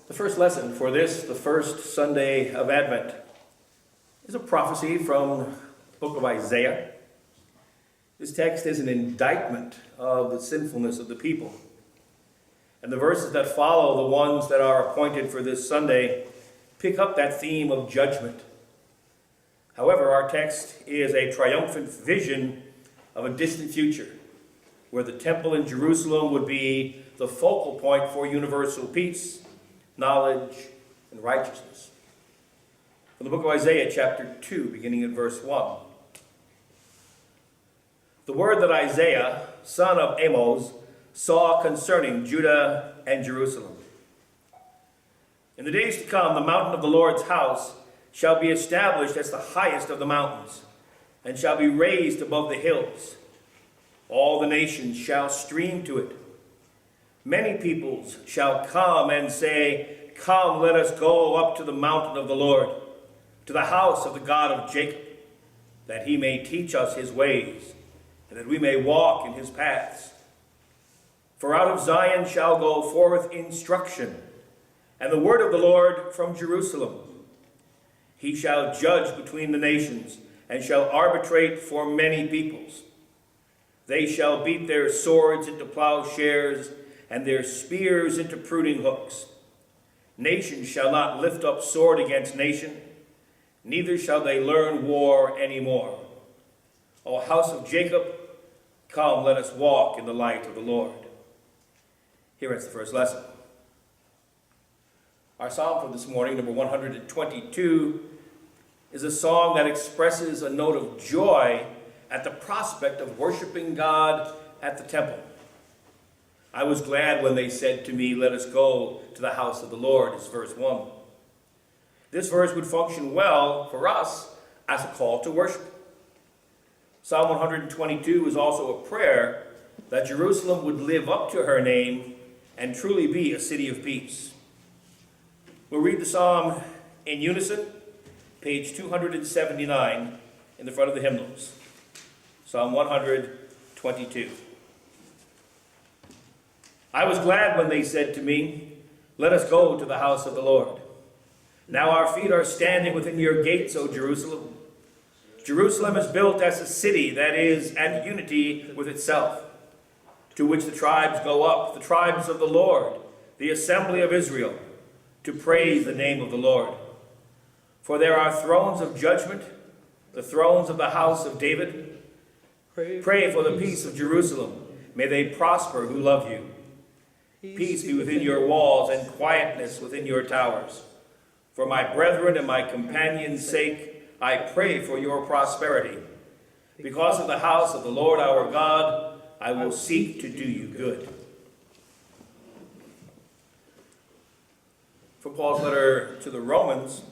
The first lesson for this, the first Sunday of Advent, is a prophecy from the book of Isaiah. This text is an indictment of the sinfulness of the people. And the verses that follow, the ones that are appointed for this Sunday, pick up that theme of judgment. However, our text is a triumphant vision of a distant future, where the temple in Jerusalem would be the focal point for universal peace, knowledge, and righteousness. From the book of Isaiah, chapter 2, beginning at verse 1. The word that Isaiah, son of Amos, saw concerning Judah and Jerusalem. In the days to come, the mountain of the Lord's house shall be established as the highest of the mountains, and shall be raised above the hills. All the nations shall stream to it. Many peoples shall come and say, "Come, let us go up to the mountain of the Lord, to the house of the God of Jacob, that he may teach us his ways, and that we may walk in his paths. For out of Zion shall go forth instruction, and the word of the Lord from Jerusalem. He shall judge between the nations, and shall arbitrate for many peoples. They shall beat their swords into plowshares, and their spears into pruning hooks. Nation shall not lift up sword against nation, neither shall they learn war any more. O house of Jacob, come, let us walk in the light of the Lord." Here ends the first lesson. Our psalm for this morning, number 122, is a song that expresses a note of joy at the prospect of worshiping God at the temple. I was glad when they said to me, "Let us go to the house of the Lord," is verse 1. This verse would function well for us as a call to worship. Psalm 122 is also a prayer that Jerusalem would live up to her name and truly be a city of peace. We'll read the psalm in unison, page 279 in the front of the hymnals. Psalm 122. I was glad when they said to me, "Let us go to the house of the Lord." Now our feet are standing within your gates, O Jerusalem. Jerusalem is built as a city that is at unity with itself, to which the tribes go up, the tribes of the Lord, the assembly of Israel, to praise the name of the Lord. For there are thrones of judgment, the thrones of the house of David. Pray for the peace of Jerusalem. May they prosper who love you. Peace be within your walls and quietness within your towers. For my brethren and my companions' sake, I pray for your prosperity. Because of the house of the Lord our God, I will seek to do you good. From Paul's letter to the Romans,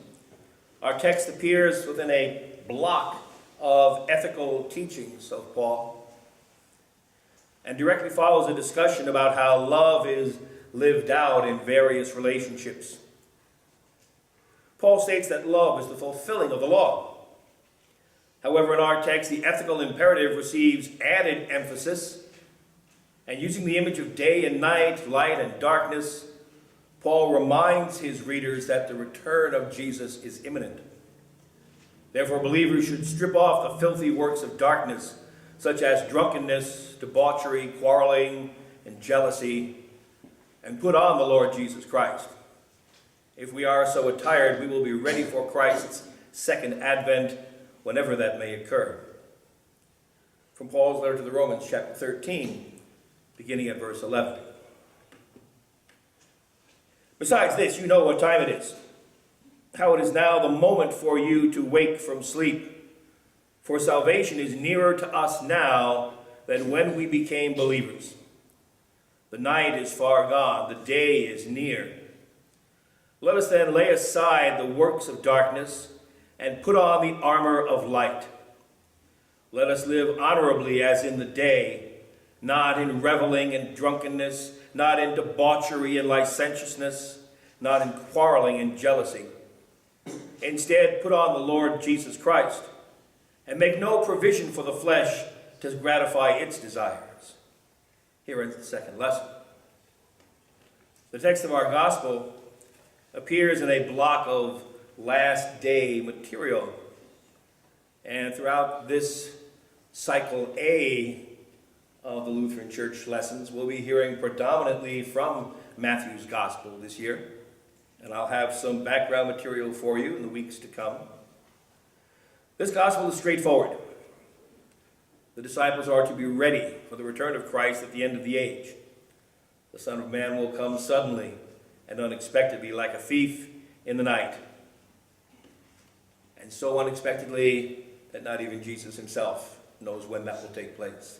our text appears within a block of ethical teachings of Paul, and directly follows a discussion about how love is lived out in various relationships. Paul states that love is the fulfilling of the law. However, in our text, the ethical imperative receives added emphasis, and using the image of day and night, light and darkness, Paul reminds his readers that the return of Jesus is imminent. Therefore, believers should strip off the filthy works of darkness, such as drunkenness, debauchery, quarreling, and jealousy, and put on the Lord Jesus Christ. If we are so attired, we will be ready for Christ's second advent, whenever that may occur. From Paul's letter to the Romans, chapter 13, beginning at verse 11. Besides this, you know what time it is, how it is now the moment for you to wake from sleep. For salvation is nearer to us now than when we became believers. The night is far gone, the day is near. Let us then lay aside the works of darkness and put on the armor of light. Let us live honorably as in the day, not in reveling and drunkenness, not in debauchery and licentiousness, not in quarreling and jealousy. Instead, put on the Lord Jesus Christ, and make no provision for the flesh to gratify its desires. Here ends the second lesson. The text of our gospel appears in a block of last day material. And throughout this cycle A of the Lutheran Church lessons, we'll be hearing predominantly from Matthew's Gospel this year. And I'll have some background material for you in the weeks to come. This Gospel is straightforward. The disciples are to be ready for the return of Christ at the end of the age. The Son of Man will come suddenly and unexpectedly like a thief in the night. And so unexpectedly that not even Jesus himself knows when that will take place.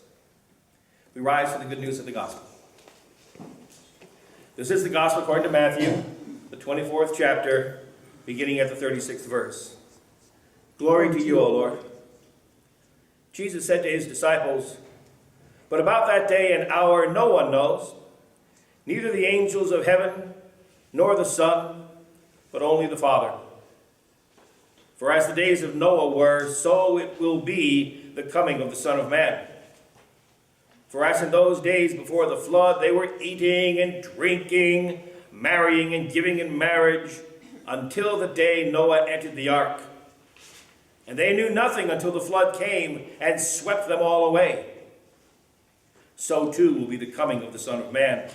We rise to the good news of the Gospel. This is the Gospel according to Matthew, the 24th chapter, beginning at the 36th verse. Glory to you, O Lord. Jesus said to his disciples, "But about that day and hour no one knows, neither the angels of heaven, nor the Son, but only the Father. For as the days of Noah were, so it will be the coming of the Son of Man. For as in those days before the flood, they were eating and drinking, marrying and giving in marriage, until the day Noah entered the ark. And they knew nothing until the flood came and swept them all away. So too will be the coming of the Son of Man.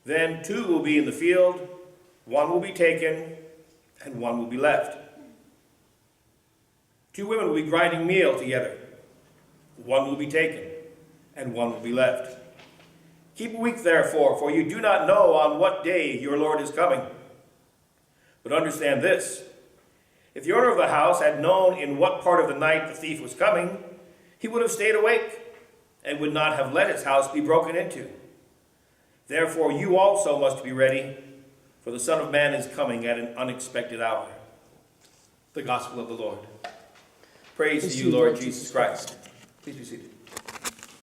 Then two will be in the field, one will be taken, and one will be left. Two women will be grinding meal together. One will be taken, and one will be left. Keep awake, therefore, for you do not know on what day your Lord is coming. But understand this, if the owner of the house had known in what part of the night the thief was coming, he would have stayed awake and would not have let his house be broken into. Therefore you also must be ready, for the Son of Man is coming at an unexpected hour." The Gospel of the Lord. Praise to you, Lord Jesus Christ. Please be seated.